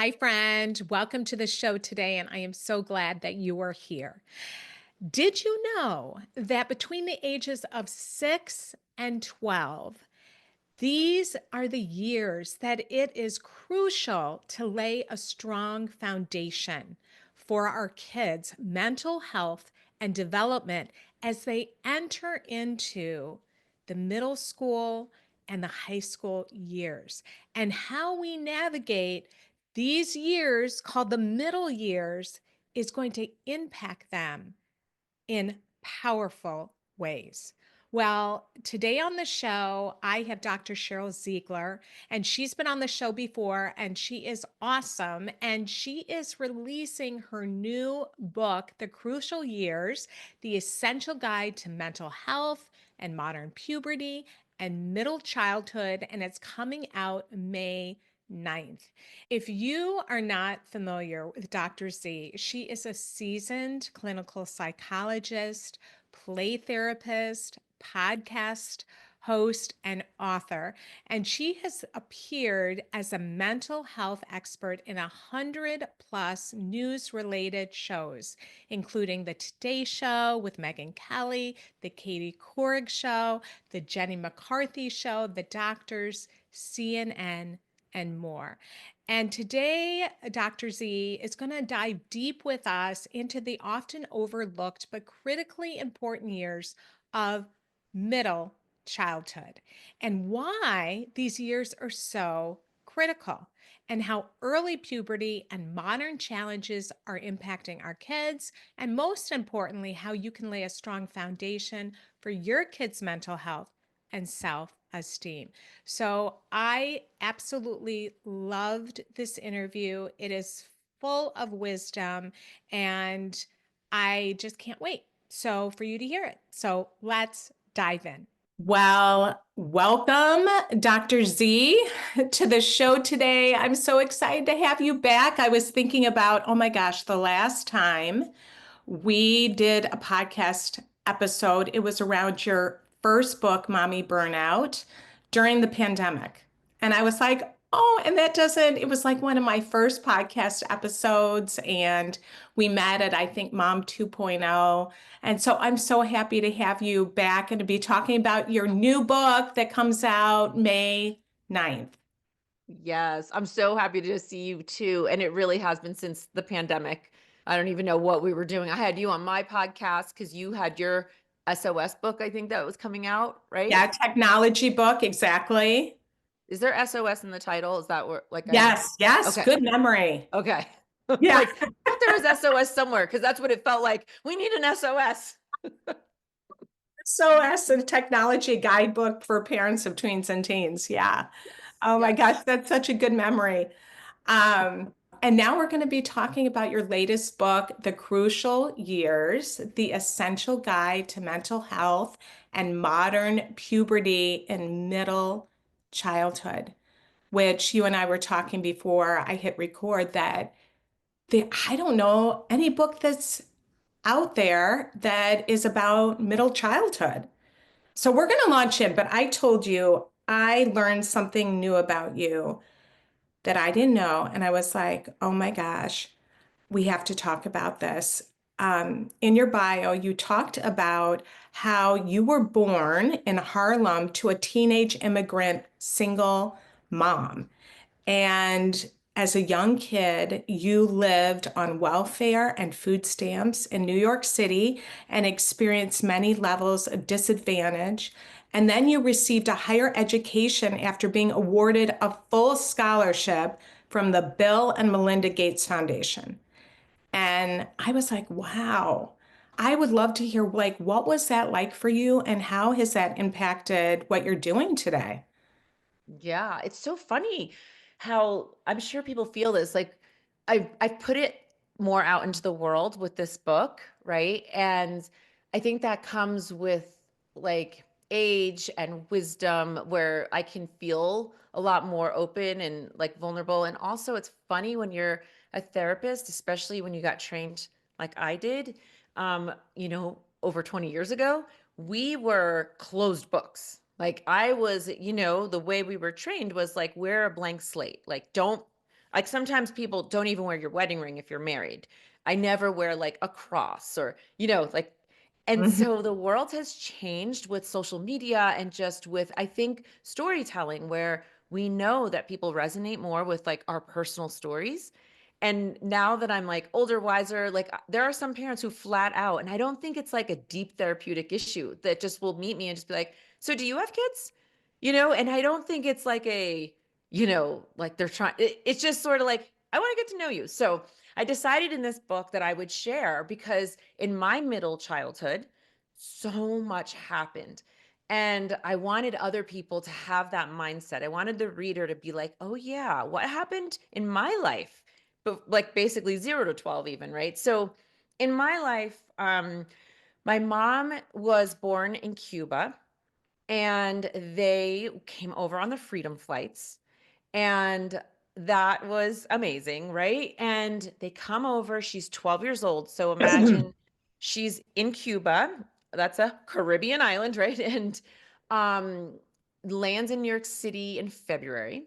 Hi, friend. Welcome to the show today, and I am so glad that you are here. Did you know that between the ages of 6 and 12, these are the years that it is crucial to lay a strong foundation for our kids' mental health and development as they enter into the middle school and the high school years, and how we navigate these years called the middle years is going to impact them in powerful ways. Well, today on the show, I have Dr. Sheryl Ziegler, and she's been on the show before, and she is awesome. And she is releasing her new book, The Crucial Years: The Essential Guide to Mental Health and Modern Puberty and Middle Childhood, and it's coming out May 9th. If you are not familiar with Dr. Z, she is a seasoned clinical psychologist, play therapist, podcast host, and author. And she has appeared as a mental health expert in 100+ news related shows, including The Today Show with Megyn Kelly, The Katie Couric Show, The Jenny McCarthy Show, The Doctors, CNN, and more. And today, Dr. Z is going to dive deep with us into the often overlooked but critically important years of middle childhood and why these years are so critical, and how early puberty and modern challenges are impacting our kids, and most importantly, how you can lay a strong foundation for your kids' mental health and self-esteem. So I absolutely loved this interview. It is full of wisdom, and I just can't wait for you to hear it. So let's dive in. Well, welcome, Dr. Z, to the show today. I'm so excited to have you back. I was thinking about, oh my gosh, the last time we did a podcast episode, it was around your first book, Mommy Burnout, during the pandemic. And I was like, oh, and it was like one of my first podcast episodes. And we met at, I think, Mom 2.0. And so I'm so happy to have you back and to be talking about your new book that comes out May 9th. Yes, I'm so happy to see you too. And it really has been since the pandemic. I don't even know what we were doing. I had you on my podcast because you had your SOS book, I think that was coming out, right? Yeah, technology book, exactly. Is there SOS in the title? Is that what, Yes, yes, okay, good memory. okay. Yeah. Like, I thought there was SOS somewhere because that's what it felt like. We need an SOS. SOS and technology guidebook for parents of tweens and teens. Yeah. Yes, Oh my yes. gosh, that's such a good memory. Um, and now we're going to be talking about your latest book, The Crucial Years: The Essential Guide to Mental Health and Modern Puberty in Middle Childhood, which you and I were talking before I hit record that I don't know any book that's out there that is about middle childhood. So we're going to launch in, but I told you I learned something new about you that I didn't know. And I was like, oh my gosh, we have to talk about this. In your bio, you talked about how you were born in Harlem to a teenage immigrant single mom. And as a young kid, you lived on welfare and food stamps in New York City and experienced many levels of disadvantage. And then you received a higher education after being awarded a full scholarship from the Bill and Melinda Gates Foundation. And I was like, wow, I would love to hear, like, what was that like for you and how has that impacted what you're doing today? Yeah, it's so funny how I'm sure people feel this. Like I've put it more out into the world with this book, right? And I think that comes with like age and wisdom where I can feel a lot more open and like vulnerable. And also it's funny when you're a therapist, especially when you got trained like I did, over 20 years ago, we were closed books. Like I was, the way we were trained was like, wear a blank slate. Like, don't Like sometimes people don't even wear your wedding ring if you're married. I never wear like a cross or, like, and Mhm. so the world has changed with social media and just with, I think, storytelling, where we know that people resonate more with like our personal stories. And now that I'm like older, wiser, like there are some parents who flat out, and I don't think it's like a deep therapeutic issue, that just will meet me and just be like, so do you have kids? And I don't think it's like like they're trying, it's just sort of like, I want to get to know you. So I decided in this book that I would share, because in my middle childhood, so much happened. And I wanted other people to have that mindset. I wanted the reader to be like, oh, yeah, what happened in my life? But like basically 0 to 12, even, right? So in my life, my mom was born in Cuba, and they came over on the freedom flights, and that was amazing, right? And they come over, she's 12 years old, so imagine she's in Cuba, that's a Caribbean island, right? And um lands in New York City in February.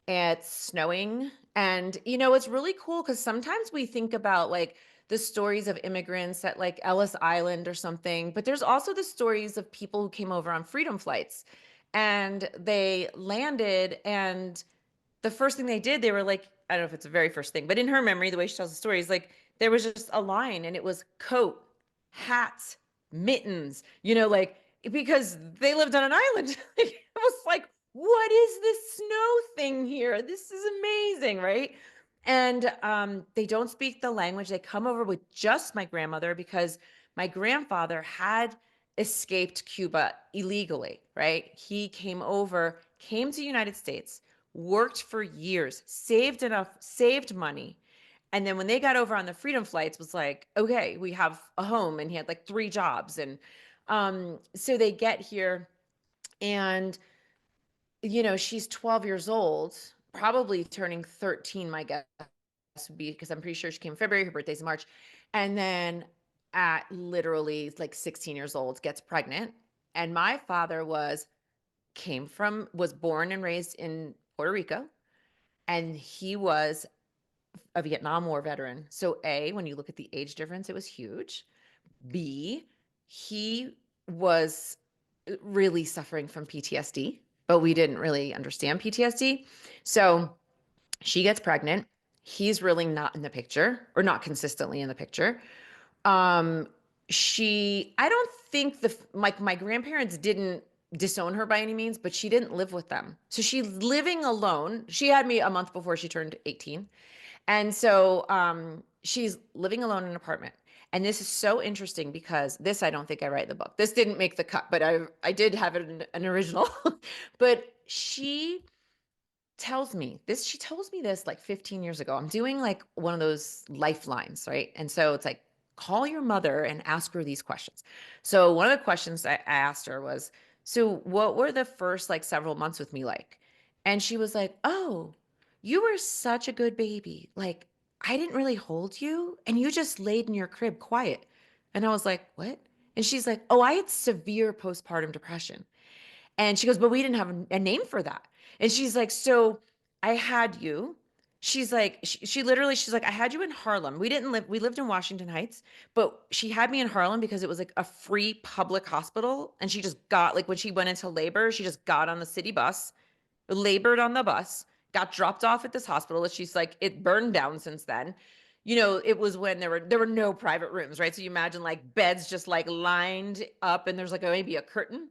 It's snowing. And, it's really cool because sometimes we think about like the stories of immigrants at like Ellis Island or something, but there's also the stories of people who came over on freedom flights, and they landed. And the first thing they did, they were like, I don't know if it's the very first thing, but in her memory, the way she tells the story is like, there was just a line and it was coat, hats, mittens, like, because they lived on an island. It was like, what is this snow thing here? This is amazing, right? And they don't speak the language. They come over with just my grandmother, because my grandfather had escaped Cuba illegally, right? He came over, came to the United States, worked for years, saved money. And then when they got over on the freedom flights, was like, okay, we have a home. And he had like 3 jobs. And so they get here, and, she's 12 years old, probably turning 13, my guess would be, because I'm pretty sure she came in February, her birthday's in March. And then at literally like 16 years old, gets pregnant. And my father was born and raised in Puerto Rico, and he was a Vietnam War veteran. So A, when you look at the age difference, it was huge. B, he was really suffering from PTSD, but we didn't really understand PTSD. So she gets pregnant. He's really not in the picture, or not consistently in the picture. Um, I don't think my grandparents didn't disown her by any means, but she didn't live with them. So she's living alone. She had me a month before she turned 18. And so she's living alone in an apartment. And this is so interesting, because this, I don't think I write in the book. This didn't make the cut, but I did have it in an original. But she tells me this like 15 years ago. I'm doing like one of those lifelines, right? And so it's like, call your mother and ask her these questions. So one of the questions I asked her was, so what were the first like several months with me like? And she was like, oh, you were such a good baby. Like, I didn't really hold you, and you just laid in your crib quiet. And I was like, what? And she's like, oh, I had severe postpartum depression. And she goes, but we didn't have a name for that. And she's like, so I had you. She's like, she literally, she's like, I had you in Harlem. We lived in Washington Heights, but she had me in Harlem because it was like a free public hospital. And she just got, like, when she went into labor, she just got on the city bus, labored on the bus, got dropped off at this hospital. She's like, it burned down since then. It was when there were no private rooms, right? So you imagine like beds just like lined up, and there's like maybe a curtain.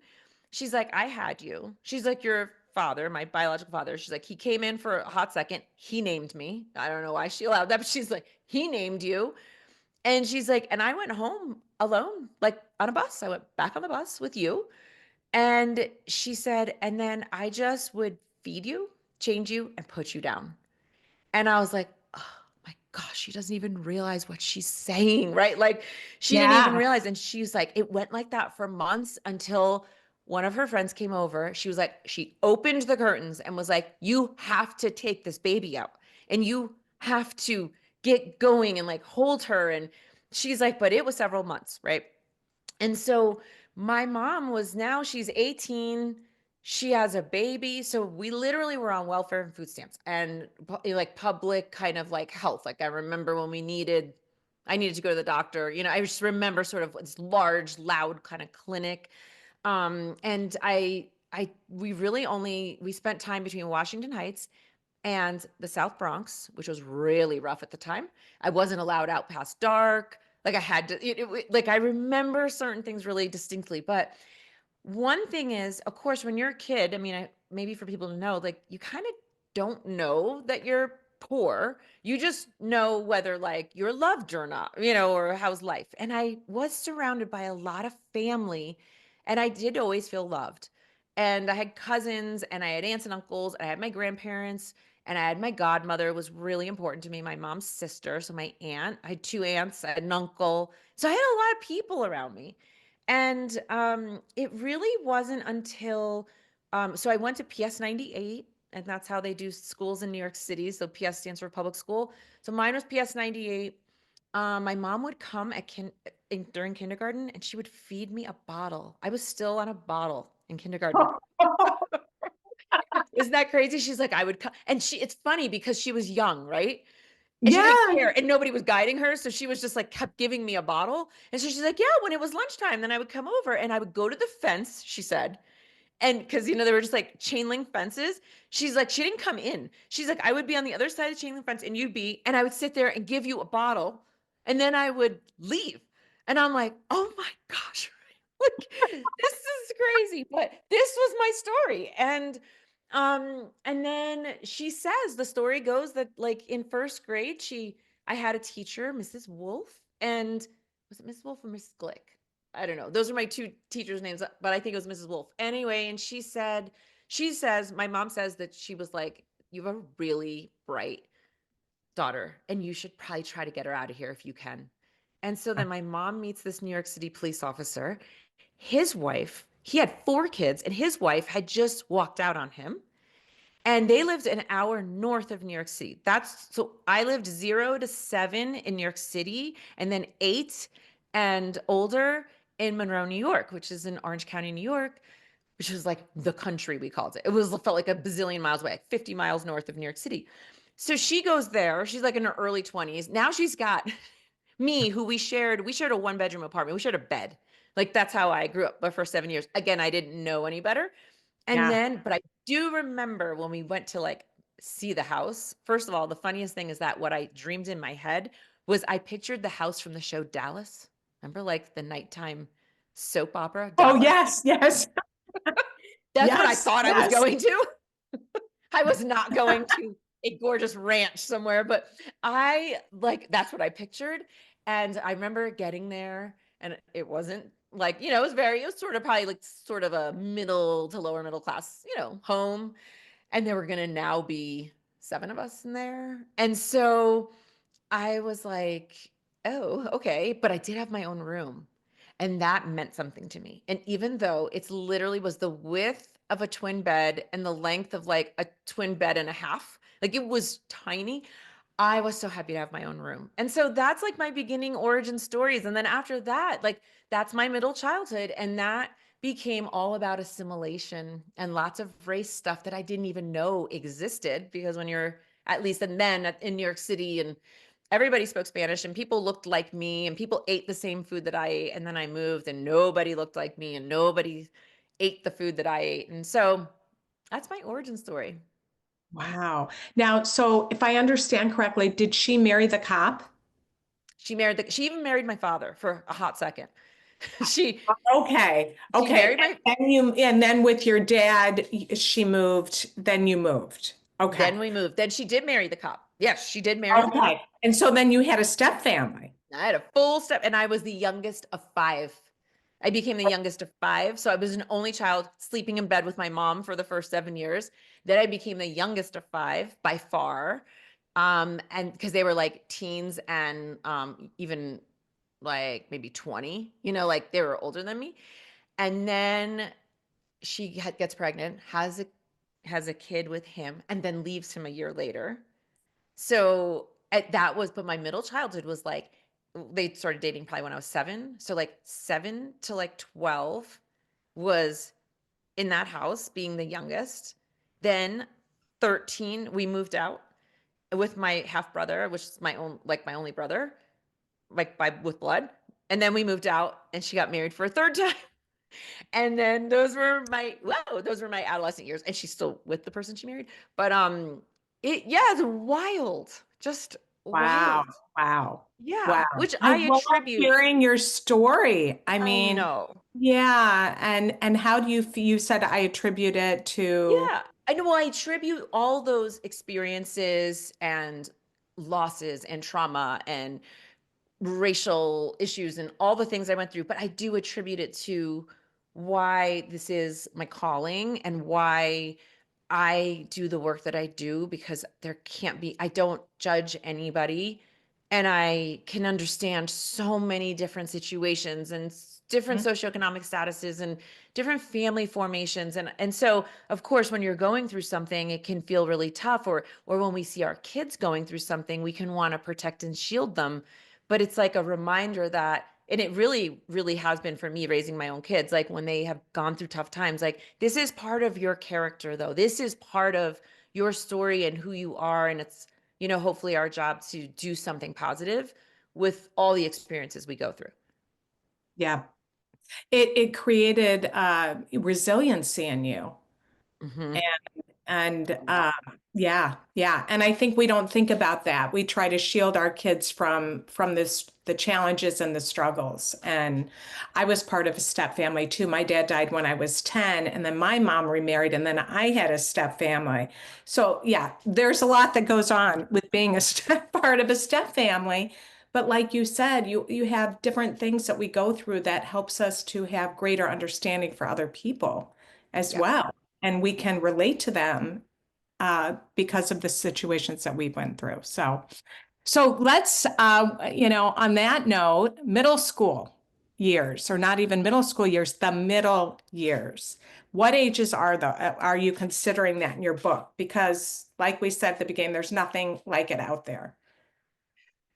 She's like, I had you. She's like, your father, my biological father. She's like, he came in for a hot second. He named me. I don't know why she allowed that, but she's like, he named you. And she's like, and I went home alone, like on a bus. I went back on the bus with you. And she said, and then I just would feed you, change you, and put you down. And I was like, oh my gosh, she doesn't even realize what she's saying, right? Like, she didn't even Yeah. realize. And she's like, it went like that for months, until one of her friends came over. She was like, she opened the curtains and was like, you have to take this baby out, and you have to get going and like hold her. And she's like, but it was several months, right? And so my mom was, now she's 18. she has a baby. So we literally were on welfare and food stamps and like public kind of like health. Like I remember when I needed to go to the doctor. I just remember sort of this large, loud kind of clinic. And we spent time between Washington Heights and the South Bronx, which was really rough at the time. I wasn't allowed out past dark. Like I had to, like I remember certain things really distinctly, but one thing is, of course, when you're a kid, I mean, maybe for people to know, like you kind of don't know that you're poor. You just know whether like you're loved or not, or how's life. And I was surrounded by a lot of family, and I did always feel loved. And I had cousins, and I had aunts and uncles, and I had my grandparents, and I had my godmother was really important to me, my mom's sister. So my aunt, I had two aunts, I had an uncle. So I had a lot of people around me. And it really wasn't until, so I went to PS 98, and that's how they do schools in New York City. So PS stands for public school. So mine was PS 98. My mom would come during kindergarten, and she would feed me a bottle. I was still on a bottle in kindergarten. Isn't that crazy? She's like, I would come. And it's funny because she was young, right? And she didn't Yeah. care, and nobody was guiding her, so she was just like kept giving me a bottle. And so she's like, "Yeah, when it was lunchtime, then I would come over and I would go to the fence," she said. And because they were just like chain link fences. She's like, she didn't come in. She's like, I would be on the other side of the chain link fence and you'd be, and I would sit there and give you a bottle, and then I would leave. And I'm like, oh my gosh, like this is crazy. But this was my story. And then she says the story goes that like in first grade, I had a teacher, Mrs. Wolf, and was it Mrs. Wolf or Mrs. Glick? I don't know. Those are my two teachers' names, but I think it was Mrs. Wolf. Anyway, and she says, my mom says that she was like, you have a really bright daughter, and you should probably try to get her out of here if you can. And so then my mom meets this New York City police officer. His wife, he had four kids, and his wife had just walked out on him. And they lived an hour north of New York City. So I lived 0 to 7 in New York City, and then 8 and older in Monroe, New York, which is in Orange County, New York, which was like the country, we called it. Felt like a bazillion miles away, like 50 miles north of New York City. So she goes there. She's like in her early 20s. Now she's got me, who we shared a one-bedroom apartment. We shared a bed. Like that's how I grew up my first 7 years. Again, I didn't know any better. Yeah. But I do remember when we went to like see the house. First of all, the funniest thing is that what I dreamed in my head was I pictured the house from the show Dallas. Remember like the nighttime soap opera Oh, Dallas? yes, yes, That's what I yes, thought I was yes. going to. I was not going to a gorgeous ranch somewhere, but that's what I pictured. And I remember getting there, and it wasn't like, it was sort of probably like sort of a middle to lower middle class, home. And there were going to now be 7 of us in there. And so I was like, oh, okay. But I did have my own room. And that meant something to me. And even though it's literally was the width of a twin bed and the length of like a twin bed and a half, like it was tiny, I was so happy to have my own room. And so that's like my beginning origin stories. And then after that, like that's my middle childhood. And that became all about assimilation and lots of race stuff that I didn't even know existed, because when you're at least, and then in New York City, and everybody spoke Spanish and people looked like me and people ate the same food that I ate. And then I moved and nobody looked like me and nobody ate the food that I ate. And so that's my origin story. Wow. Now, so if I understand correctly, did she marry the cop? She even married my father for a hot second. she Okay. she Okay. married my And then with your dad, she moved, then you moved. Okay. Then we moved. Then she did marry the cop. Yes, she did marry the cop. Okay. And so then you had a step family. I had a full step, and I was the youngest of 5. I became the youngest of 5. So I was an only child sleeping in bed with my mom for the first 7 years. Then I became the youngest of 5 by far. And because they were like teens and even like maybe 20, like they were older than me. And then gets pregnant, has a kid with him, and then leaves him a year later. So but my middle childhood was like, they started dating probably when I was 7. So like 7 to like 12 was in that house, being the youngest. Then 13, we moved out with my half brother, which is my own, like my only brother, like by with blood. And then we moved out and she got married for a third time. And then those were my adolescent years. And she's still with the person she married. But yeah, it's wild. Just Wow. wild. Wow. Yeah. Wow. Which I I love attribute, hearing your story. I I mean, know. yeah. And how do you said I attribute it to, Yeah. I know. Well, I attribute all those experiences and losses and trauma and racial issues and all the things I went through, but I do attribute it to why this is my calling and why I do the work that I do, because there can't be, I don't judge anybody. And I can understand so many different situations and different Mhm. socioeconomic statuses and different family formations. And so of course, when you're going through something, it can feel really tough, or when we see our kids going through something, we can want to protect and shield them. But it's like a reminder that, and it really, really has been for me raising my own kids, like when they have gone through tough times, like this is part of your character, though. This is part of your story and who you are. And it's, hopefully our job to do something positive with all the experiences we go through. Yeah. It created resiliency in you. Hmm. And yeah, yeah. And I think we don't think about that. We try to shield our kids from this the challenges and the struggles. And I was part of a step family too. My dad died when I was 10, and then my mom remarried, and then I had a step family. So yeah, there's a lot that goes on with being a step part of a step family. But like you said, you have different things that we go through that helps us to have greater understanding for other people as Yep. well, and we can relate to them because of the situations that we went through. So let's, on that note, middle school years, or not even middle school years, the middle years. What ages are you considering that in your book? Because, like we said at the beginning, there's nothing like it out there.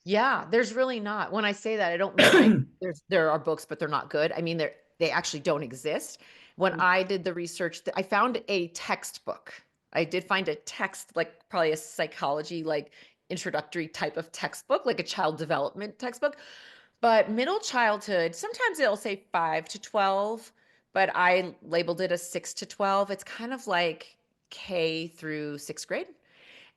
Yeah, there's really not. When I say that, I don't mean like there are books, but they're not good. I mean, they actually don't exist. When I did the research, I found a textbook. I did find a text, like probably a psychology, like introductory type of textbook, like a child development textbook. But middle childhood, sometimes it'll say 5 to 12, but I labeled it a 6 to 12. It's kind of like K through sixth grade,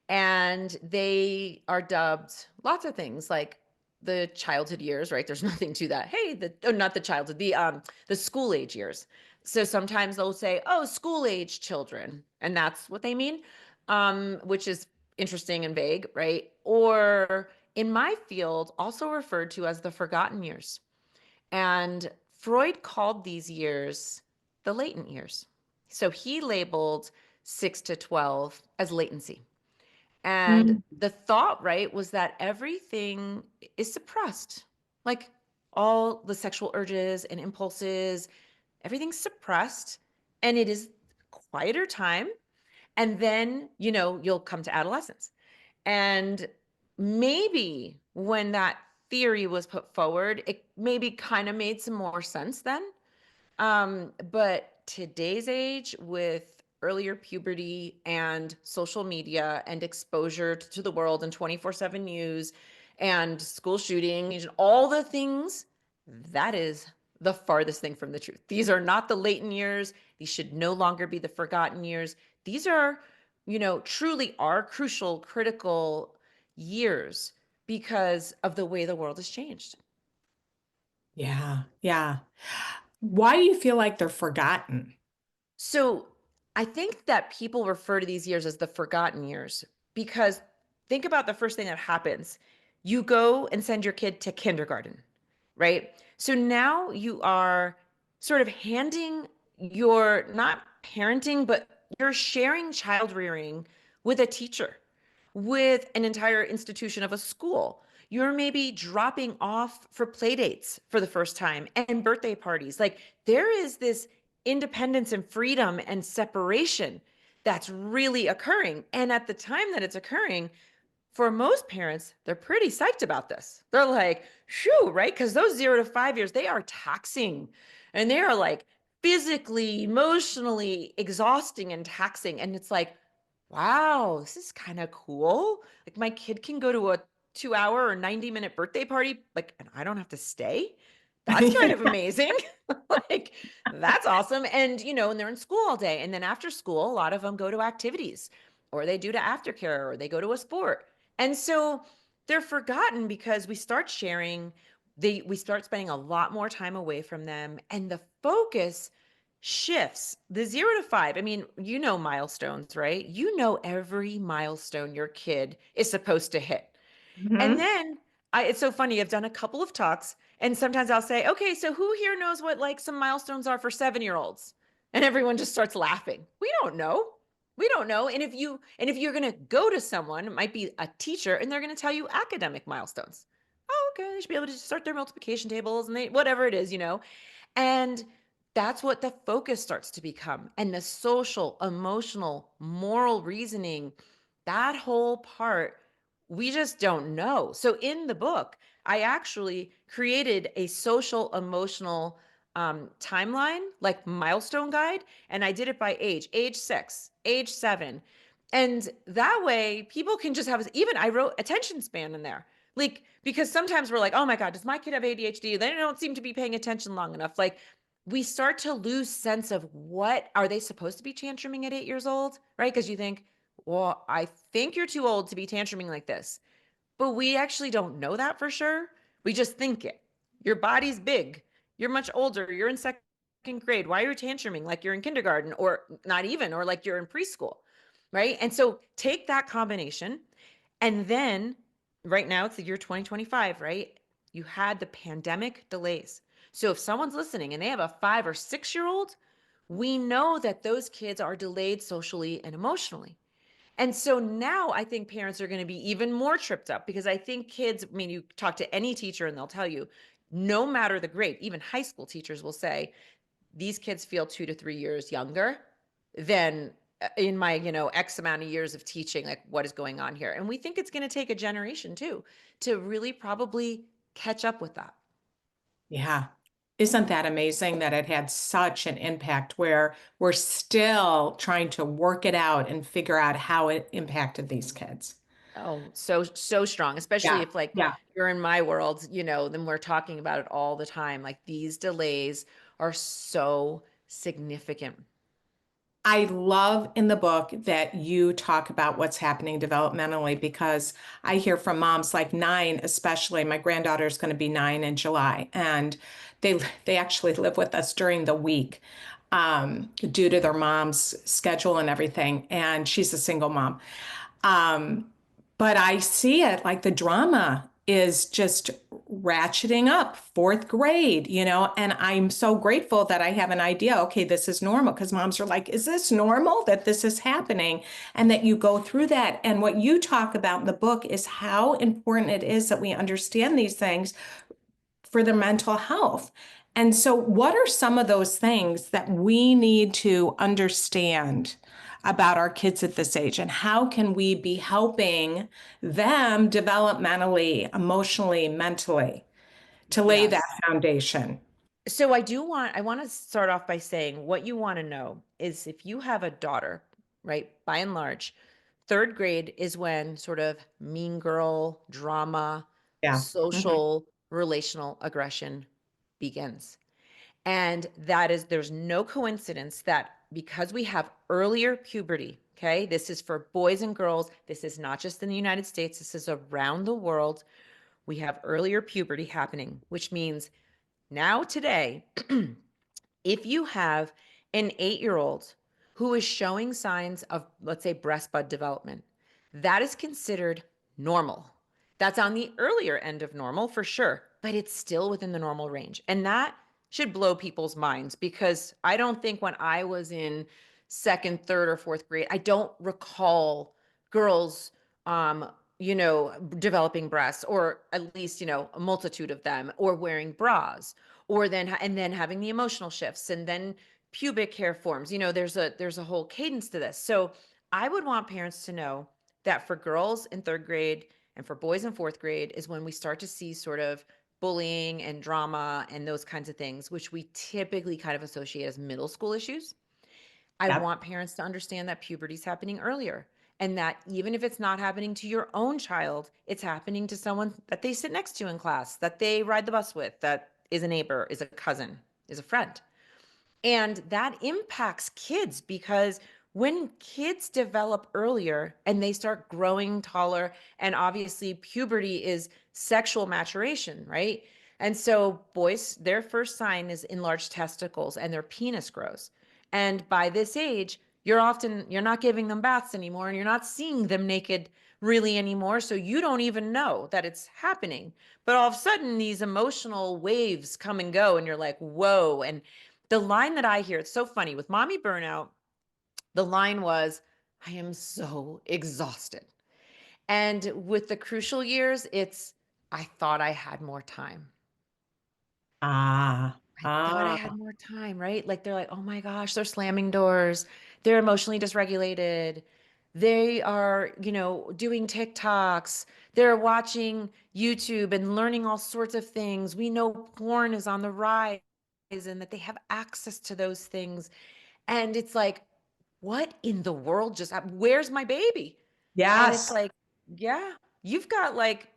and they are dubbed lots of things like the childhood years, right? There's nothing to that. Hey, not the childhood, the school age years. So sometimes they'll say, oh, school age children, and that's what they mean, which is interesting and vague, right? Or in my field, also referred to as the forgotten years. And Freud called these years the latent years. So he labeled 6 to 12 as latency. And Mm. the thought, right, was that everything is suppressed. Like all the sexual urges and impulses, everything's suppressed, and it is quieter time. And then, you'll come to adolescence. And maybe when that theory was put forward, it maybe kind of made some more sense then. But today's age, with earlier puberty and social media and exposure to the world and 24/7 news and school shootings and all the things, that is the farthest thing from the truth. These are not the latent years. These should no longer be the forgotten years. These are, truly are crucial, critical years because of the way the world has changed. Yeah, yeah. Why do you feel like they're forgotten? So I think that people refer to these years as the forgotten years because think about the first thing that happens. You go and send your kid to kindergarten, right? So now you are sort of handing your not parenting, but you're sharing child rearing with a teacher, with an entire institution of a school. You're maybe dropping off for play dates for the first time and birthday parties. Like there is this independence and freedom and separation that's really occurring. And at the time that it's occurring, for most parents, they're pretty psyched about this. They're like, shoo, right? Because those 0 to 5 years, they are taxing and they are like physically, emotionally exhausting and taxing. And it's like, wow, this is kind of cool. Like my kid can go to a 2 hour or 90-minute birthday party, like, and I don't have to stay. That's kind of amazing. Like, that's awesome. And, and they're in school all day. And then after school, a lot of them go to activities or they do to aftercare or they go to a sport. And so they're forgotten because we start sharing, we start spending a lot more time away from them. And the focus shifts. The 0 to 5, I mean, milestones, right? Every milestone your kid is supposed to hit. And Mhm. then it's so funny. I've done a couple of talks, and sometimes I'll say, okay, so who here knows what like some milestones are for 7-year-olds? And everyone just starts laughing. We don't know. We don't know. And if you're going to go to someone, it might be a teacher, and they're going to tell you academic milestones. Oh, okay, they should be able to start their multiplication tables and whatever it is. And that's what the focus starts to become. And the social, emotional, moral reasoning, that whole part, we just don't know. So in the book, I actually created a social, emotional timeline, like milestone guide, and I did it by age 6, age 7. And that way people can just have, even I wrote attention span in there. Like, because sometimes we're like, oh my God, does my kid have ADHD? They don't seem to be paying attention long enough. Like, we start to lose sense of what are they supposed to be tantruming at 8 years old, right? Because you think, well, I think you're too old to be tantruming like this. But we actually don't know that for sure. We just think it. Your body's big. You're much older. You're in second grade. Why are you tantruming like you're in kindergarten or not even, or like you're in preschool, right? And so take that combination. And then right now it's the year 2025, right? You had the pandemic delays. So if someone's listening and they have a 5 or 6-year-old, we know that those kids are delayed socially and emotionally. And so now I think parents are going to be even more tripped up because I think kids, I mean, you talk to any teacher and they'll tell you, no matter the grade, even high school teachers will say, these kids feel 2 to 3 years younger than in my, X amount of years of teaching, like what is going on here. And we think it's going to take a generation too, to really probably catch up with that. Yeah. Isn't that amazing that it had such an impact where we're still trying to work it out and figure out how it impacted these kids? Oh, so strong, especially Yeah. if like Yeah. you're in my world, then we're talking about it all the time. Like these delays are so significant. I love in the book that you talk about what's happening developmentally because I hear from moms like 9, especially my granddaughter is going to be 9 in July, and they actually live with us during the week due to their mom's schedule and everything. And she's a single mom. Um, but I see it like the drama is just ratcheting up, fourth grade, and I'm so grateful that I have an idea. Okay, this is normal because moms are like, is this normal that this is happening? And that you go through that. And what you talk about in the book is how important it is that we understand these things for their mental health. And so, what are some of those things that we need to understand about our kids at this age? And how can we be helping them developmentally, emotionally, mentally to lay that Yes. foundation? So I want to start off by saying what you want to know is if you have a daughter, right? By and large, third grade is when sort of mean girl drama, Yeah. Mhm. social, relational aggression begins. And there's no coincidence that because we have earlier puberty, okay, this is for boys and girls, this is not just in the United States, this is around the world. We have earlier puberty happening, which means now today, if you have an 8-year-old who is showing signs of, let's say, breast bud development, that is considered normal. That's on the earlier end of normal for sure, but it's still within the normal range. And that should blow people's minds because I don't think when I was in second, third, or fourth grade, I don't recall girls developing breasts, or at least, a multitude of them, or wearing bras, or then having the emotional shifts, and then pubic hair forms. There's a whole cadence to this. So I would want parents to know that for girls in third grade and for boys in fourth grade is when we start to see sort of bullying and drama and those kinds of things, which we typically kind of associate as middle school issues. I Yep. want parents to understand that puberty is happening earlier, and that even if it's not happening to your own child, it's happening to someone that they sit next to in class, that they ride the bus with, that is a neighbor, is a cousin, is a friend. And that impacts kids because when kids develop earlier and they start growing taller, and obviously puberty is sexual maturation, right? And so boys, their first sign is enlarged testicles and their penis grows. And by this age, you're not giving them baths anymore and you're not seeing them naked really anymore. So you don't even know that it's happening. But all of a sudden, these emotional waves come and go, and you're like, whoa. And the line that I hear, it's so funny with mommy burnout, the line was, I am so exhausted. And with the crucial years, it's, I thought I had more time. Ah, I thought I ah. had more time, right? Like they're like, oh my gosh, they're slamming doors. They're emotionally dysregulated. They are, doing TikToks. They're watching YouTube and learning all sorts of things. We know porn is on the rise and that they have access to those things. And it's like, what in the world just happened? Where's my baby? And it's Yes. like, yeah, you've got like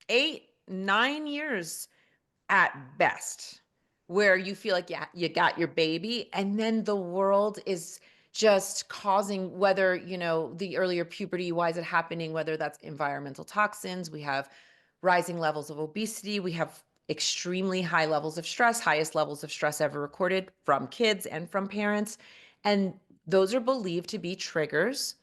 8, 9 years at best where you feel like, yeah, you got your baby. And then the world is just causing, whether, the earlier puberty, why is it happening? Whether that's environmental toxins, we have rising levels of obesity, we have extremely high levels of stress, highest levels of stress ever recorded from kids and from parents. And those are believed to be triggers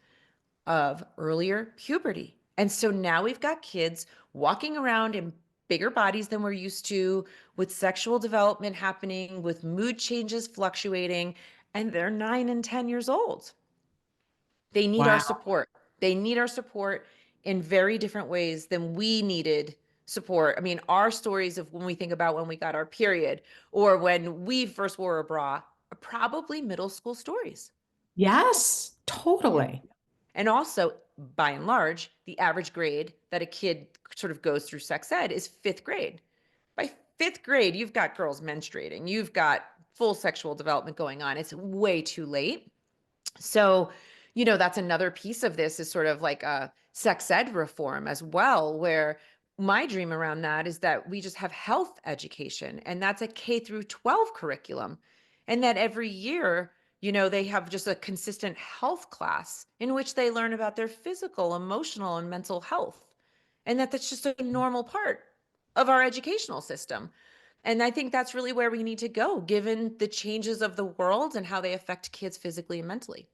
of earlier puberty. And so now we've got kids walking around in bigger bodies than we're used to, with sexual development happening, with mood changes fluctuating, and they're 9 and 10 years old. They need our Wow. support. They need our support in very different ways than we needed support. I mean, our stories of when we think about when we got our period or when we first wore a bra are probably middle school stories. Yes, Yeah. totally. And also, by and large, the average grade that a kid sort of goes through sex ed is fifth grade. By fifth grade, you've got girls menstruating, you've got full sexual development going on. It's way too late. So, that's another piece of this is sort of like a sex ed reform as well, where my dream around that is that we just have health education, and that's a K through 12 curriculum. And that every year, they have just a consistent health class in which they learn about their physical, emotional, and mental health. And that's just a normal part of our educational system. And I think that's really where we need to go, given the changes of the world and how they affect kids physically and mentally.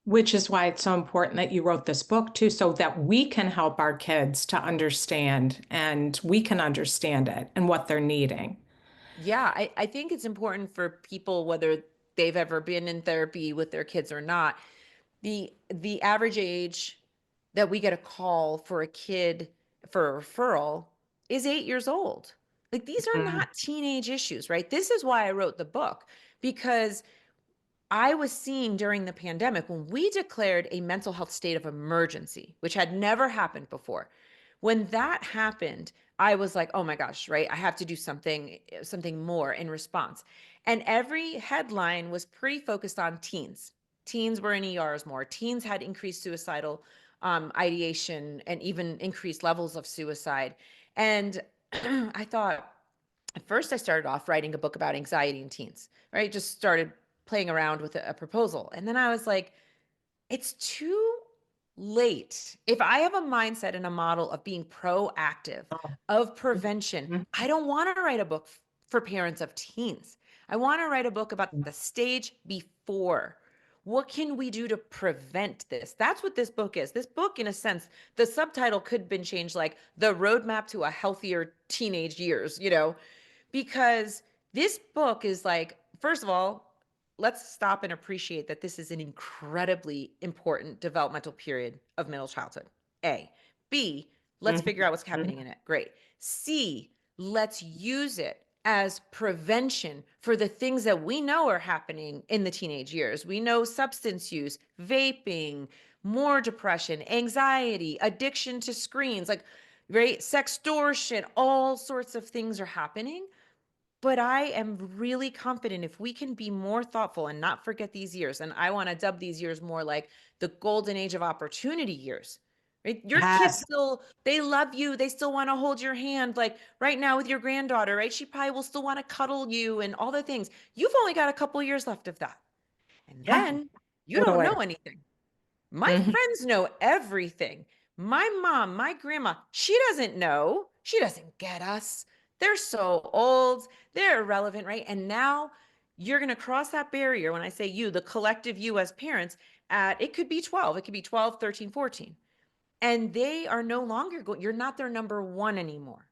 Which is why it's so important that you wrote this book too, so that we can help our kids to understand and we can understand it and what they're needing. Yeah, I think it's important for people, whether they've ever been in therapy with their kids or not. The average age that we get a call for a kid for a referral is 8 years old. Like these are Mm, not teenage issues, right? This is why I wrote the book, because I was seeing during the pandemic when we declared a mental health state of emergency, which had never happened before. When that happened, I was like, "Oh my gosh, right? I have to do something more in response." And every headline was pretty focused on teens. Teens were in ERs more. Teens had increased suicidal ideation and even increased levels of suicide. And I thought, at first I started off writing a book about anxiety in teens, right? Just started playing around with a proposal. And then I was like, it's too late. If I have a mindset and a model of being proactive, of prevention, mm, I don't want to write a book for parents of teens. I want to write a book about mm. the stage before. What can we do to prevent this? That's what this book is. This book, in a sense, the subtitle could have been changed like The Roadmap to a Healthier Teenage Years, because this book is like, first of all, let's stop and appreciate that this is an incredibly important developmental period of middle childhood. A. B, let's figure out what's happening in it. Great. C, let's use it as prevention for the things that we know are happening in the teenage years. We know substance use, vaping, more depression, anxiety, addiction to screens. Like, right? Sextortion, all sorts of things are happening. But I am really confident if we can be more thoughtful and not forget these years, and I want to dub these years more like the golden age of opportunity years, right? Your kids Yes. still, they love you. They still want to hold your hand. Like right now with your granddaughter, right? She probably will still want to cuddle you and all the things. You've only got a couple years left of that. And Yeah, then you don't totally. know anything. My Mhm. friends know everything. My mom, my grandma, she doesn't know. She doesn't get us. They're so old. They're irrelevant, right? And now you're going to cross that barrier when I say you, the collective you as parents, at it could be 12, it could be 12, 13, 14. And they are no longer going, you're not their number one anymore.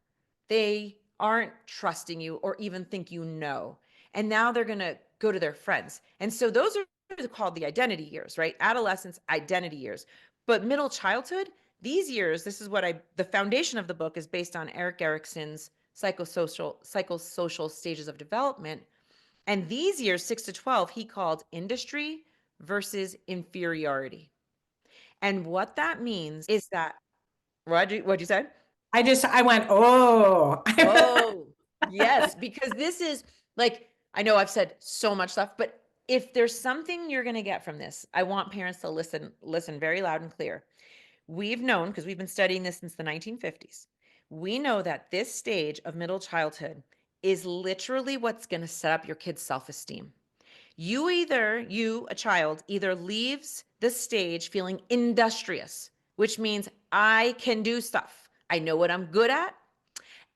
They aren't trusting you or even think you know. And now they're going to go to their friends. And so those are called the identity years, right? Adolescence, identity years. But middle childhood, these years, this is what the foundation of the book is based on Eric Erickson's psychosocial stages of development. And these years, 6 to 12, he called industry versus inferiority. And what that means is that, what'd you say? I went, oh. Oh, yes, because this is like, I know I've said so much stuff, but if there's something you're going to get from this, I want parents to listen very loud and clear. We've known, because we've been studying this since the 1950s, we know that this stage of middle childhood is literally what's going to set up your kid's self-esteem. You, a child, either leaves the stage feeling industrious, which means I can do stuff. I know what I'm good at,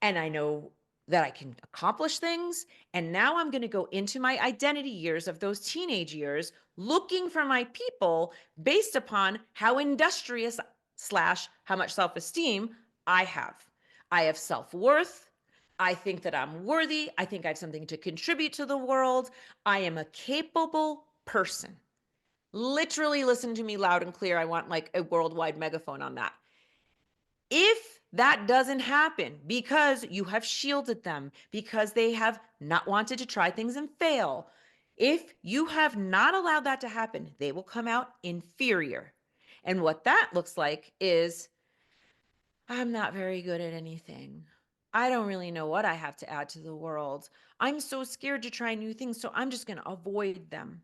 and I know that I can accomplish things. And now I'm going to go into my identity years of those teenage years, looking for my people based upon how industrious slash how much self-esteem I have. I have self-worth. I think that I'm worthy. I think I have something to contribute to the world. I am a capable person. Literally listen to me loud and clear. I want like a worldwide megaphone on that. If that doesn't happen because you have shielded them, because they have not wanted to try things and fail, if you have not allowed that to happen, they will come out inferior. And what that looks like is, I'm not very good at anything. I don't really know what I have to add to the world. I'm so scared to try new things, so I'm just going to avoid them.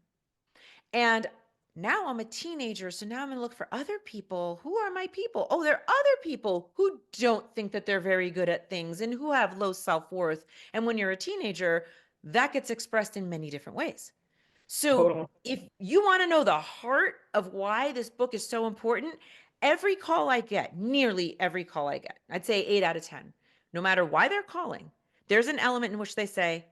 And now I'm a teenager, so now I'm going to look for other people. Who are my people? Oh, there are other people who don't think that they're very good at things and who have low self-worth. And when you're a teenager, that gets expressed in many different ways. So Total. if you want to know the heart of why this book is so important, every call I get, nearly every call I get, I'd say 8 out of 10, no matter why they're calling, there's an element in which they say,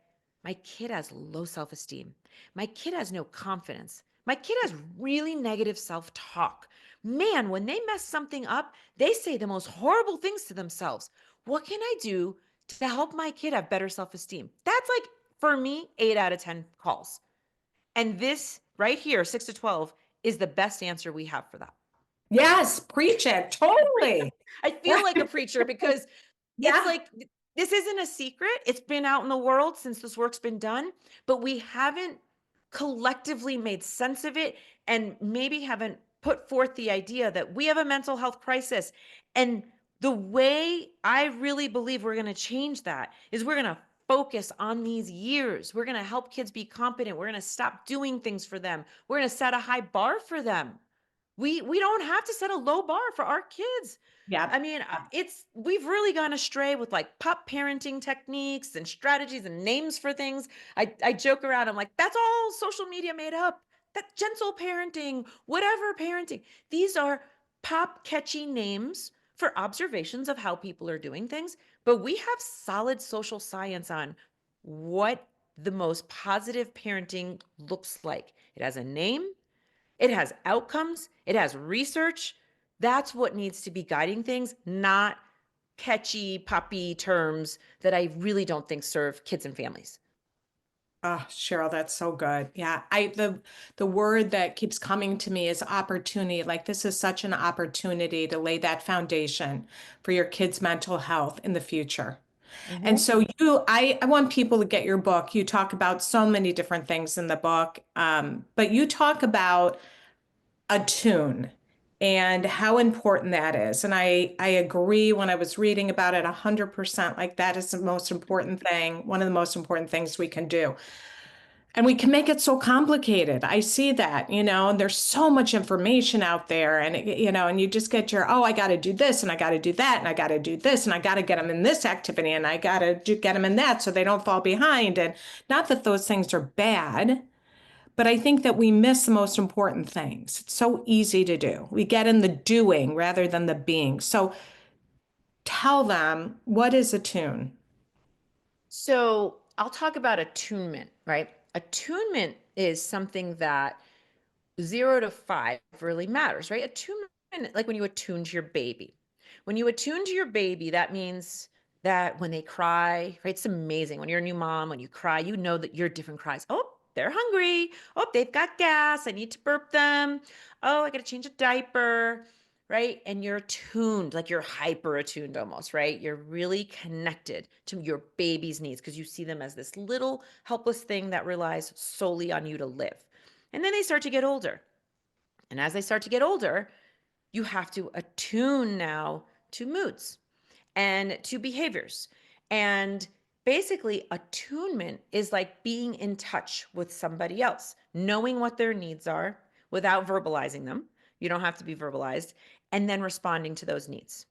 my kid has low self-esteem. My kid has no confidence. My kid has really negative self-talk. Man, when they mess something up, they say the most horrible things to themselves. What can I do to help my kid have better self-esteem? That's like, for me, 8 out of 10 calls. And this right here, 6 to 12, is the best answer we have for that. Yes, preach it. Totally. I feel like a preacher because it's Yeah. like this isn't a secret. It's been out in the world since this work's been done, but we haven't collectively made sense of it and maybe haven't put forth the idea that we have a mental health crisis. And the way I really believe we're going to change that is we're going to focus on these years. We're going to help kids be competent. We're going to stop doing things for them. We're going to set a high bar for them. We don't have to set a low bar for our kids. Yeah. I mean, we've really gone astray with like pup parenting techniques and strategies and names for things. I joke around. I'm like, that's all social media made up. That gentle parenting, whatever parenting. These are pop catchy names for observations of how people are doing things. But we have solid social science on what the most positive parenting looks like. It has a name, it has outcomes, it has research. That's what needs to be guiding things, not catchy, poppy terms that I really don't think serve kids and families. Oh, Cheryl, that's so good. Yeah. The word that keeps coming to me is opportunity. Like this is such an opportunity to lay that foundation for your kids' mental health in the future. And Mhm. so I want people to get your book. You talk about so many different things in the book, but you talk about attune. and how important that is. And I agree when I was reading about it 100%, like that is the most important thing, one of the most important things we can do. And we can make it so complicated. I see that, and there's so much information out there and, and you just get your, oh, I got to do this and I got to do that and I got to do this and I got to get them in this activity and I got to get them in that so they don't fall behind. And not that those things are bad, but I think that we miss the most important things. It's so easy to do. We get in the doing rather than the being. So tell them, what is a tune? So I'll talk about attunement, right? Attunement is something that 0 to 5 really matters, right? Attunement, like when you attune to your baby. When you attune to your baby, that means that when they cry, right? It's amazing. When you're a new mom, when you cry, you know that your different cries. Oh, they're hungry. Oh, they've got gas. I need to burp them. Oh, I got to change a diaper, right? And you're tuned, like you're hyper attuned almost, right? You're really connected to your baby's needs because you see them as this little helpless thing that relies solely on you to live. And then they start to get older. And as they start to get older, you have to attune now to moods and to behaviors. And basically, attunement is like being in touch with somebody else, knowing what their needs are without verbalizing them. You don't have to be verbalized, and then responding to those needs.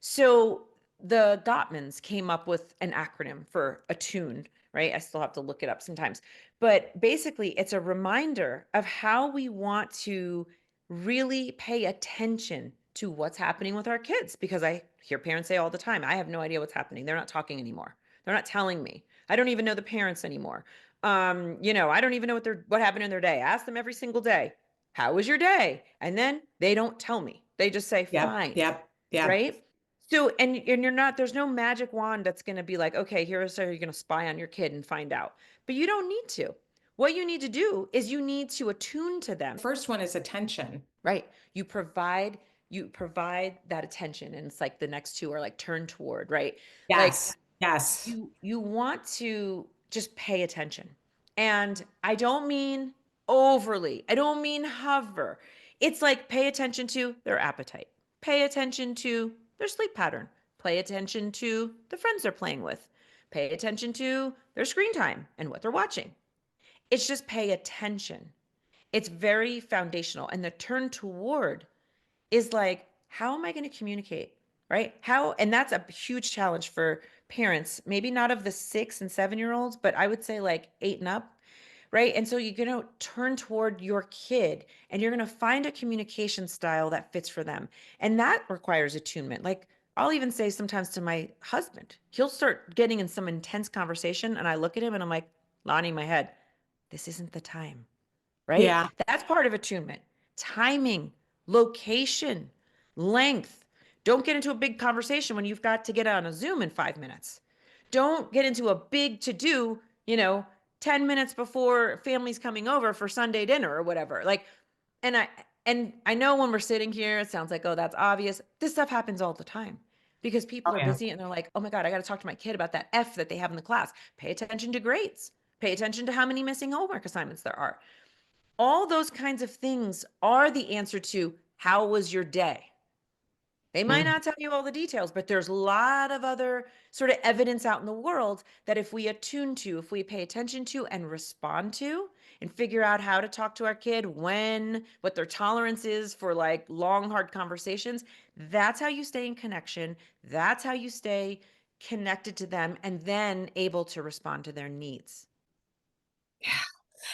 So the Gottmans came up with an acronym for attune, right? I still have to look it up sometimes. But basically, it's a reminder of how we want to really pay attention to what's happening with our kids. Because I hear parents say all the time, I have no idea what's happening. They're not talking anymore. They're not telling me. I don't even know the parents anymore. I don't even know what happened in their day. I ask them every single day, how was your day? And then they don't tell me. They just say, Yep, fine, yep, yep. right? So, and you're not, there's no magic wand that's going to be like, okay, here's how you're going to spy on your kid and find out. But you don't need to. What you need to do is you need to attune to them. First one is attention. Right. You provide that attention, and it's like the next two are like turn toward, right? Like Yes, yes. you want to just pay attention. And I don't mean overly. I don't mean hover. It's like pay attention to their appetite. Pay attention to their sleep pattern. Pay attention to the friends they're playing with. Pay attention to their screen time and what they're watching. It's just pay attention. It's very foundational. And the turn toward is like, how am I going to communicate? Right? And that's a huge challenge for parents, maybe not of the 6 and 7-year-olds, but I would say like 8 and up. Right. And so you're going to turn toward your kid and you're going to find a communication style that fits for them. And that requires attunement. Like I'll even say sometimes to my husband, he'll start getting in some intense conversation. And I look at him and I'm like, nodding my head, this isn't the time. Right? Yeah. That's part of attunement. Timing, location, length. Don't get into a big conversation when you've got to get on a Zoom in 5 minutes. Don't get into a big to do, 10 minutes before family's coming over for Sunday dinner or whatever. Like, and I know when we're sitting here, it sounds like, oh, that's obvious. This stuff happens all the time because Oh, people are yeah. busy and they're like, oh my God, I got to talk to my kid about that F that they have in the class. Pay attention to grades. Pay attention to how many missing homework assignments there are. All those kinds of things are the answer to how was your day? They might Mm. not tell you all the details, but there's a lot of other sort of evidence out in the world that if we attune to, if we pay attention to and respond to, and figure out how to talk to our kid, when, what their tolerance is for like long, hard conversations, that's how you stay in connection. That's how you stay connected to them and then able to respond to their needs.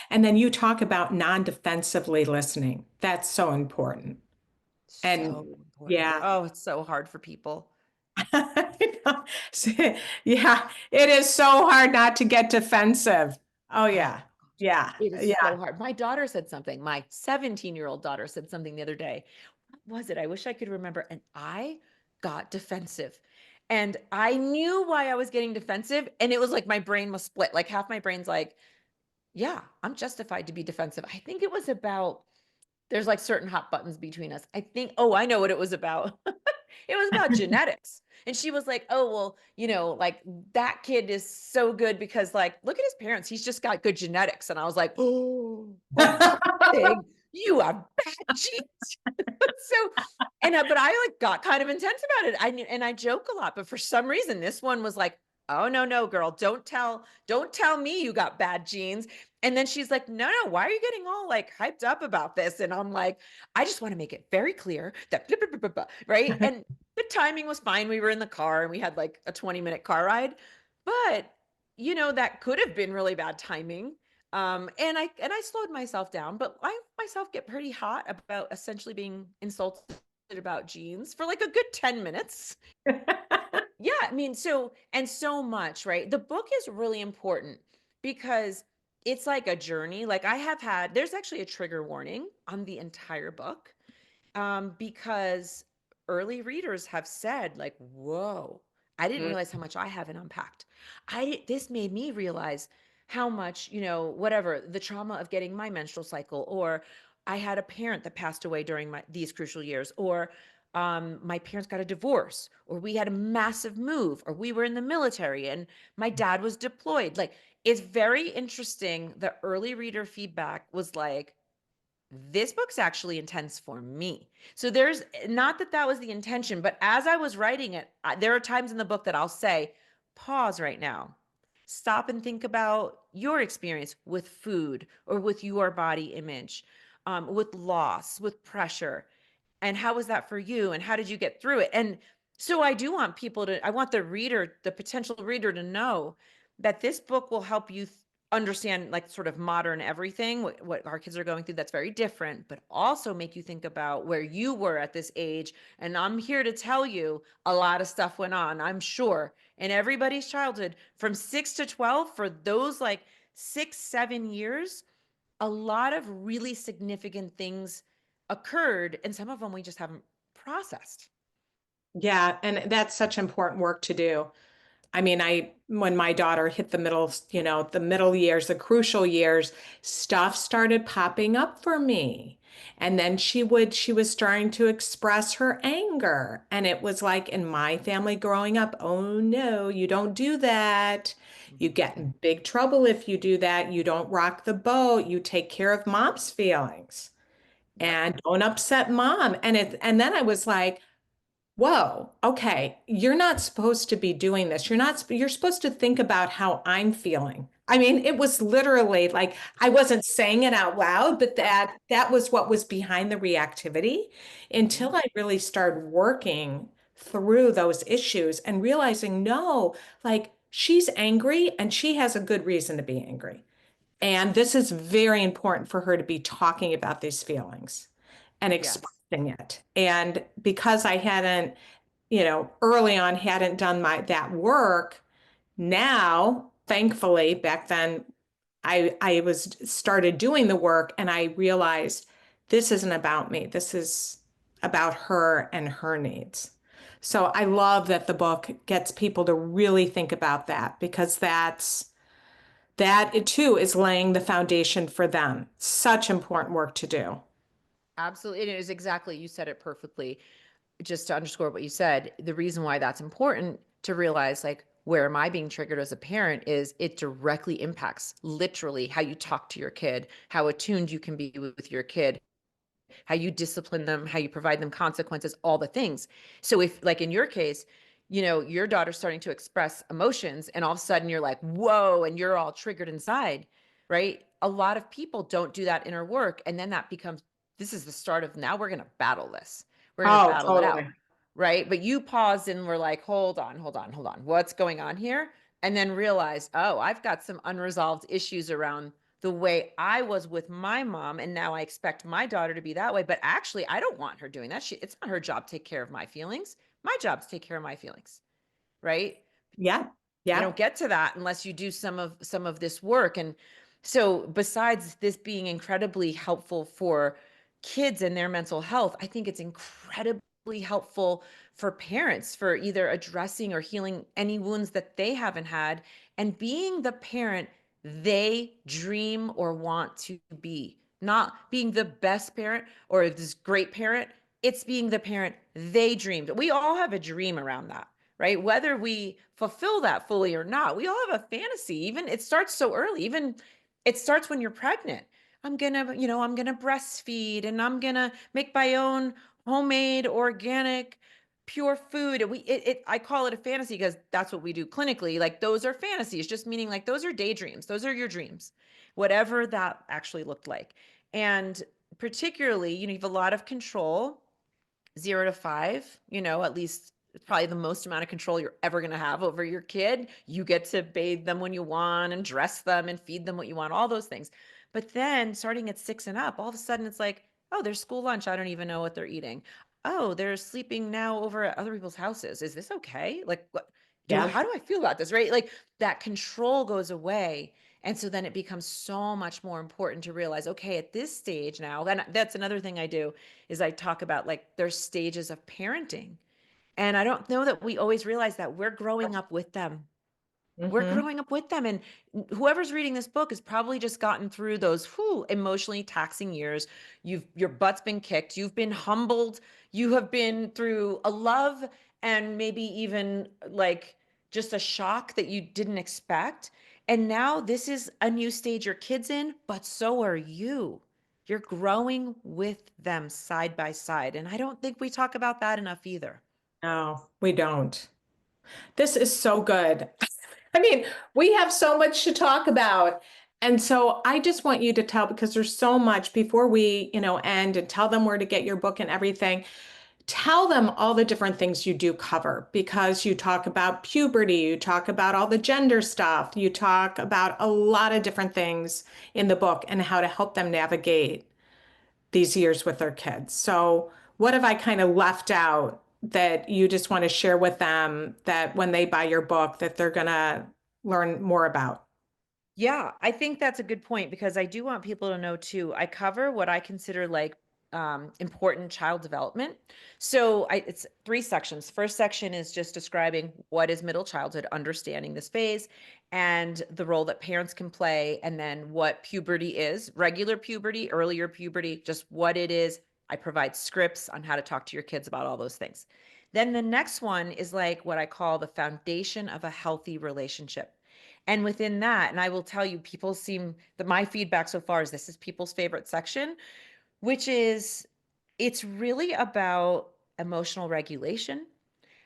And then you talk about non-defensively listening. That's so important. And So important. yeah. Oh, it's so hard for people. Yeah, it is so hard not to get defensive. Oh Oh, yeah. Yeah. it is Yeah. so hard. My daughter said something. My 17-year-old daughter said something the other day. What was it? I wish I could remember. And I got defensive. And I knew why I was getting defensive. And it was like my brain was split. Like half my brain's like, yeah, I'm justified to be defensive. I think it was about, there's like certain hot buttons between us. Oh, I know what it was about. It was about genetics. And she was like, oh, well, like that kid is so good because like, look at his parents. He's just got good genetics. And I was like, oh, big. You have bad genes. So, but I like got kind of intense about it. And I joke a lot, but for some reason, this one was like, oh, no, no, girl, don't tell me you got bad genes. And then she's like, no, no, why are you getting all like hyped up about this? And I'm like, I just want to make it very clear that, blah, blah, blah, blah, blah, right? And the timing was fine. We were in the car and we had like a 20-minute car ride, but that could have been really bad timing. And I slowed myself down, but I myself get pretty hot about essentially being insulted about genes for like a good 10 minutes. Yeah, I mean, so much, right? The book is really important because it's like a journey. Like there's actually a trigger warning on the entire book, because early readers have said like, whoa, I didn't Mm. realize how much I haven't unpacked. This made me realize how much, whatever, the trauma of getting my menstrual cycle, or I had a parent that passed away during these crucial years, or my parents got a divorce, or we had a massive move, or we were in the military and my dad was deployed. Like, it's very interesting. The early reader feedback was like, this book's actually intense for me. So there's not that was the intention, but as I was writing it, there are times in the book that I'll say, pause right now. Stop and think about your experience with food or with your body image, with loss, with pressure. And how was that for you? And how did you get through it? And so I want the potential reader to know that this book will help you understand like sort of modern everything, what our kids are going through that's very different, but also make you think about where you were at this age. And I'm here to tell you a lot of stuff went on, I'm sure, in everybody's childhood from 6 to 12, for those like 6-7 years, a lot of really significant things occurred, and some of them we just haven't processed. Yeah, and that's such important work to do. I mean, when my daughter hit the middle years, the crucial years, stuff started popping up for me. And then she was starting to express her anger. And it was like in my family growing up, oh no, you don't do that. You Mhm. get in big trouble if you do that. You don't rock the boat. You take care of mom's feelings Yep. and don't upset mom. And then I was like, whoa, okay, you're not supposed to be doing this. You're supposed to think about how I'm feeling. I mean, it was literally like I wasn't saying it out loud, but that was what was behind the reactivity Mhm. until I really started working through those issues and realizing, no, like she's angry and she has a good reason to be angry. And this is very important for her to be talking about these feelings and Yes. expressing it. And because I hadn't, early on hadn't done that work, now, thankfully, back then I was started doing the work and I realized this isn't about me. This is about her and her needs. So I love that the book gets people to really think about that because that it too is laying the foundation for them. Such important work to do. Absolutely. It is exactly, you said it perfectly. Just to underscore what you said, the reason why that's important to realize, like, where am I being triggered as a parent, is it directly impacts literally how you talk to your kid, how attuned you can be with your kid, how you discipline them, how you provide them consequences, all the things. So if, like in your case, your daughter's starting to express emotions and all of a sudden you're like, whoa, and you're all triggered inside, right? A lot of people don't do that inner work. And then that becomes, this is the start of, now we're going to battle this. We're going to Oh, battle it out. totally. Right. But you paused and were like, hold on, hold on, hold on. What's going on here? And then realize, oh, I've got some unresolved issues around the way I was with my mom. And now I expect my daughter to be that way. But actually, I don't want her doing that. It's not her job to take care of my feelings. My job to take care of my feelings. Right. Yeah. You Yeah. don't get to that unless you do some of this work. And so besides this being incredibly helpful for kids and their mental health, I think it's incredibly helpful for parents for either addressing or healing any wounds that they haven't had and being the parent they dream or want to be. Not being the best parent or this great parent, it's being the parent they dreamed. We all have a dream around that, right? Whether we fulfill that fully or not, we all have a fantasy. Even it starts so early, even it starts when you're pregnant. I'm gonna breastfeed and I'm gonna make my own homemade, organic, pure food. And I call it a fantasy because that's what we do clinically. Like those are fantasies, just meaning like those are daydreams. Those are your dreams, whatever that actually looked like. And particularly, you have a lot of control, 0 to 5, at least it's probably the most amount of control you're ever going to have over your kid. You get to bathe them when you want and dress them and feed them what you want, all those things. But then starting at 6 and up, all of a sudden it's like, oh, there's school lunch. I don't even know what they're eating. Oh, they're sleeping now over at other people's houses. Is this okay? Like, what Yeah. how do I feel about this? Right? Like that control goes away. And so then it becomes so much more important to realize, okay, at this stage now, and that's another thing I do is I talk about like there's stages of parenting. And I don't know that we always realize that we're growing up with them. We're Hmm. growing up with them. And whoever's reading this book has probably just gotten through those emotionally taxing years. Your butt's been kicked, you've been humbled, you have been through a love and maybe even like just a shock that you didn't expect. And now this is a new stage your kid's in, but so are you. You're growing with them side by side. And I don't think we talk about that enough either. No, we don't. This is so good. I mean, we have so much to talk about. And so I just want you to tell, because there's so much before we, end and tell them where to get your book and everything. Tell them all the different things you do cover because you talk about puberty, you talk about all the gender stuff, you talk about a lot of different things in the book and how to help them navigate these years with their kids. So, what have I kind of left out that you just want to share with them that when they buy your book that they're going to learn more about? Yeah, I think that's a good point because I do want people to know too. I cover what I consider like important child development. So it's 3 sections. First section is just describing what is middle childhood, understanding this phase, and the role that parents can play, and then what puberty is, regular puberty, earlier puberty, just what it is. I provide scripts on how to talk to your kids about all those things. Then the next one is like what I call the foundation of a healthy relationship. And within that, and I will tell you, people seem that my feedback so far is this is people's favorite section, which is it's really about emotional regulation,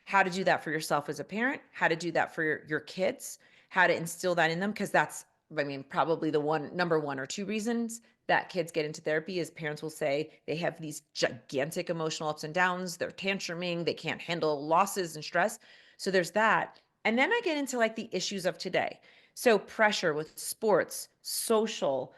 how to do that for yourself as a parent, how to do that for your kids, how to instill that in them. Cause that's, I mean, probably the number 1 or 2 reasons that kids get into therapy is parents will say they have these gigantic emotional ups and downs. They're tantruming. They can't handle losses and stress. So there's that. And then I get into like the issues of today. So pressure with sports, social,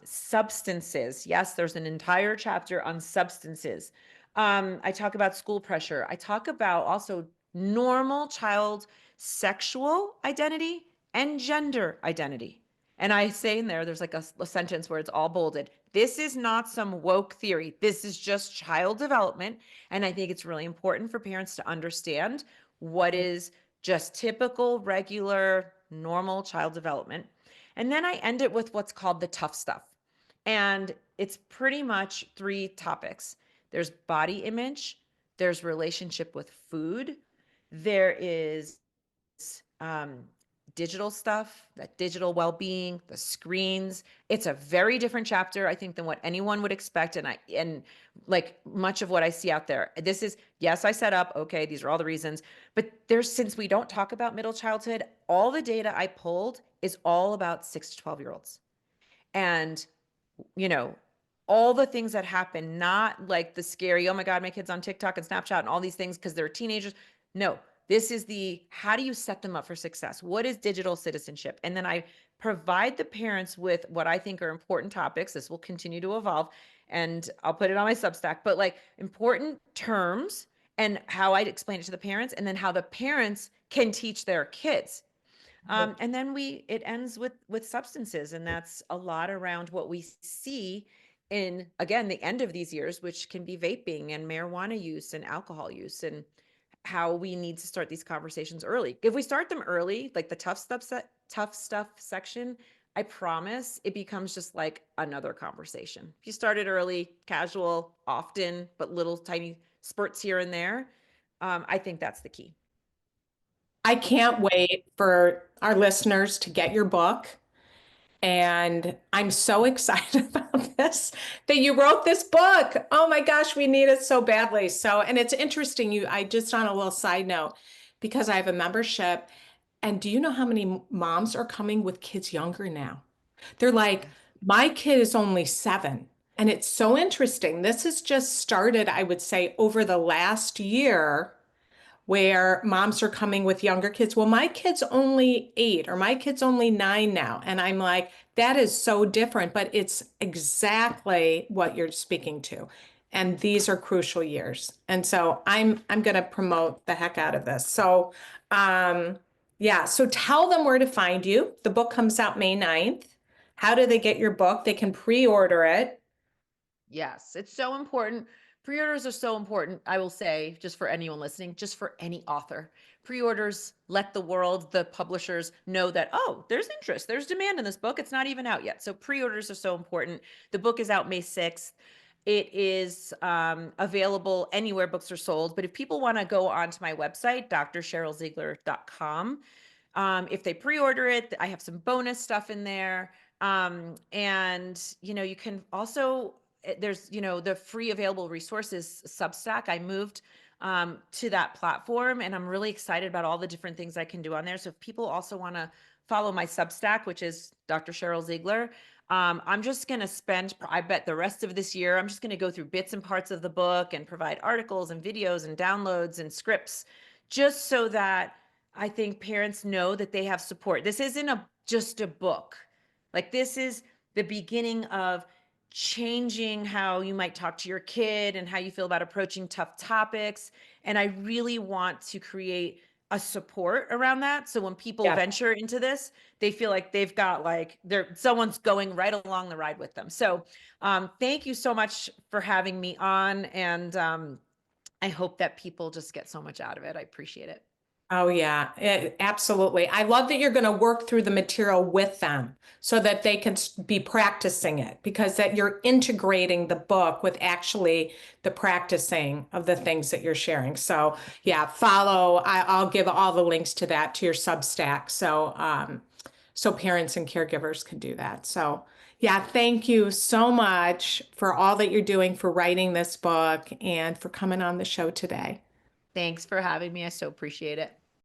substances. Yes, there's an entire chapter on substances. I talk about school pressure. I talk about also normal child sexual identity and gender identity. And I say in there's like a sentence where it's all bolded. This is not some woke theory. This is just child development. And I think it's really important for parents to understand what is just typical, regular, normal child development. And then I end it with what's called the tough stuff. And it's pretty much 3 topics. There's body image, there's relationship with food, there is um, digital stuff, that digital well-being, the screens. It's a very different chapter, I think, than what anyone would expect. And like much of what I see out there, this is, yes, I set up, okay, these are all the reasons, but since we don't talk about middle childhood, all the data I pulled is all about 6 to 12 year olds. And you know, all the things that happen, not like the scary, oh my God, my kid's on TikTok and Snapchat and all these things because they're teenagers. No, this is how do you set them up for success? What is digital citizenship? And then I provide the parents with what I think are important topics. This will continue to evolve and I'll put it on my Substack, but like important terms and how I'd explain it to the parents and then how the parents can teach their kids. And then it ends with substances, and that's a lot around what we see in again the end of these years, which can be vaping and marijuana use and alcohol use, and how we need to start these conversations early. If we start them early, like the tough stuff section, I promise it becomes just like another conversation. If you start it early, casual, often, but little tiny spurts here and there, I think that's the key. I can't wait for our listeners to get your book And I'm so excited about this that you wrote this book. Oh my gosh, we need it so badly. So, and it's interesting, I just on a little side note, because I have a membership, and do you know how many moms are coming with kids younger now? They're like, my kid is only 7. And it's so interesting. This has just started, I would say, over the last year where moms are coming with younger kids. Well, my kid's only 8 or my kid's only 9 now. And I'm like, that is so different, but it's exactly what you're speaking to. And these are crucial years. And so I'm going to promote the heck out of this. So, yeah, so tell them where to find you. The book comes out May 9th. How do they get your book? They can pre-order it. Yes, it's so important. Pre-orders are so important, I will say, just for anyone listening, just for any author. Pre-orders let the world, the publishers know that, oh, there's interest, there's demand in this book. It's not even out yet. So pre-orders are so important. The book is out May 6th. It is available anywhere books are sold. But if people want to go onto my website, drsherylziegler.com, if they pre-order it, I have some bonus stuff in there. And, you can also, there's, the free available resources Substack. I moved to that platform, and I'm really excited about all the different things I can do on there. So if people also want to follow my Substack, which is Dr. Sheryl Ziegler, I'm just going to spend, I bet the rest of this year, I'm just going to go through bits and parts of the book and provide articles and videos and downloads and scripts, just so that I think parents know that they have support. This isn't just a book. Like, this is the beginning of changing how you might talk to your kid and how you feel about approaching tough topics. And I really want to create a support around that. So when people Yeah. venture into this, they feel like they've got, like, someone's going right along the ride with them. So thank you so much for having me on. And I hope that people just get so much out of it. I appreciate it. Oh, yeah, absolutely. I love that you're going to work through the material with them so that they can be practicing it, because that you're integrating the book with actually the practicing of the things that you're sharing. So, yeah, I'll give all the links to that to your Substack. So, so parents and caregivers can do that. So, yeah, thank you so much for all that you're doing for writing this book and for coming on the show today. Thanks for having me. I so appreciate it.